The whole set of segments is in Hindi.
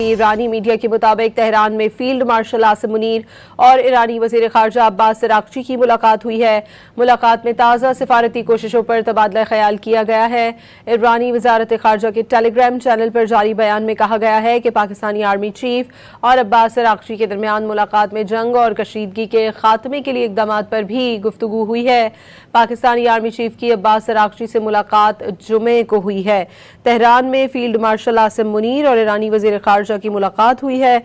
ईरानी मीडिया के मुताबिक तेहरान में फील्ड मार्शल आसिम मुनीर और ईरानी वजीर खारजा अब्बास अराक्ची की मुलाकात हुई है। मुलाकात में ताज़ा सिफारती कोशिशों पर तबादला ख्याल किया गया है। ईरानी वजारत खारजा के टेलीग्राम चैनल पर जारी बयान में कहा गया है कि पाकिस्तानी आर्मी चीफ और अब्बास अराक्ची के दरमियान मुलाकात में जंग और कशीदगी के खात्मे के लिए इकदाम पर भी गुफ्तगू हुई है। पाकिस्तानी आर्मी चीफ की अब्बास अराक्ची से मुलाकात जुमे को हुई है। तेहरान में फील्ड मार्शल आसिम मुनीर और ईरानी वजीर खारजा की मुलाकात हुई है।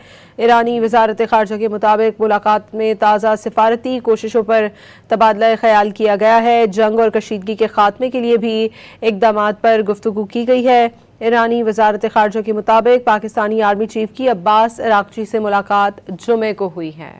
ईरानी वजारत खारजा के मुताबिक मुलाकात में ताज़ा सिफारती कोशिशों पर तबादला ख्याल किया गया है। जंग और कशीदगी के खात्मे के लिए भी इकदाम पर गुफ्तगू की गई है। ईरानी वजारत खारजा के मुताबिक पाकिस्तानी आर्मी चीफ की अब्बास अराक्ची से मुलाकात जुमे को हुई है।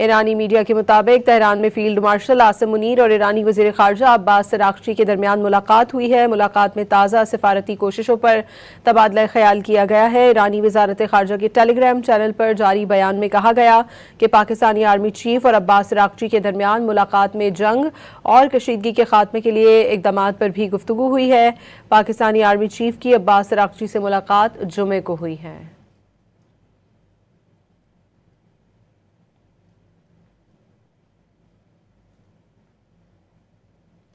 ईरानी मीडिया के मुताबिक तेहरान में फील्ड मार्शल आसिम मुनीर और ईरानी वजीर खारजा अब्बास अराक्ची के दरमियान मुलाकात हुई है। मुलाकात में ताज़ा सिफारती कोशिशों पर तबादला ख्याल किया गया है। ईरानी वजारत खारजा के टेलीग्राम चैनल पर जारी बयान में कहा गया कि पाकिस्तानी आर्मी चीफ और अब्बास अराक्ची के दरमियान मुलाकात में जंग और कशीदगी के खात्मे के लिए इकदाम पर भी गुफ्तगू हुई है। पाकिस्तानी आर्मी चीफ की अब्बास अराक्ची से मुलाकात जुमे को हुई है।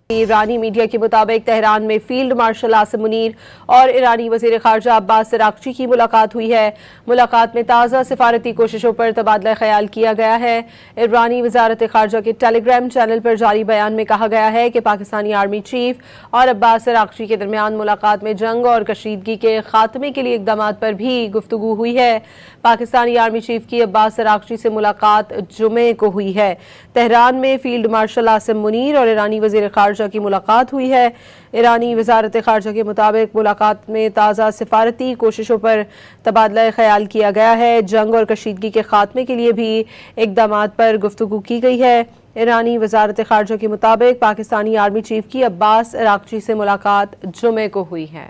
ईरानी मीडिया के मुताबिक तेहरान में फील्ड मार्शल आसिम मुनीर और ईरानी वजीर खारजा अब्बास अराक्ची की मुलाकात हुई है। मुलाकात में ताज़ा सिफारती कोशिशों पर तबादला ख्याल किया गया है। ईरानी वजारत खारजा के टेलीग्राम चैनल पर जारी बयान में कहा गया है कि पाकिस्तानी आर्मी चीफ और अब्बास अराक्ची के दरमियान मुलाकात में जंग और कशीदगी के खात्मे के लिए इकदाम पर भी गुफ्तगू हुई है। पाकिस्तानी आर्मी चीफ की अब्बास अराक्ची से मुलाकात जुमे को हुई है। तेहरान में फील्ड मार्शल आसिम मुनीर और ईरानी वजीर खारजा की मुलाकात हुई है। ईरानी वजारत खारजा के मुताबिक मुलाकात में ताज़ा सिफारती कोशिशों पर तबादला ख्याल किया गया है। जंग और कशीदगी के खात्मे के लिए भी इकदाम पर गुफ्तगू की गई है। ईरानी वजारत खारजा के मुताबिक पाकिस्तानी आर्मी चीफ की अब्बास अराक्ची से मुलाकात जुमे को हुई है।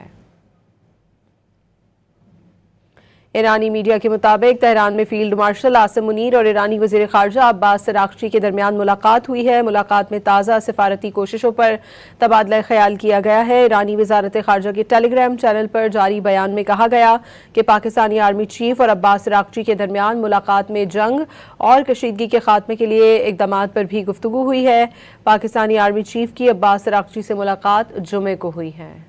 ईरानी मीडिया के मुताबिक तेहरान में फील्ड मार्शल आसिम मुनीर और ईरानी वजीर खारजा अब्बास अराक्ची के दरमियान मुलाकात हुई है। मुलाकात में ताज़ा सिफारती कोशिशों पर तबादला ख्याल किया गया है। ईरानी वजारत खारजा के टेलीग्राम चैनल पर जारी बयान में कहा गया कि पाकिस्तानी आर्मी चीफ और अब्बास अराक्ची के दरमियान मुलाकात में जंग और कशीदगी के खात्मे के लिए इकदाम पर भी गुफ्तगू हुई है। पाकिस्तानी आर्मी चीफ की अब्बास अराक्ची से मुलाकात जुमे को हुई है।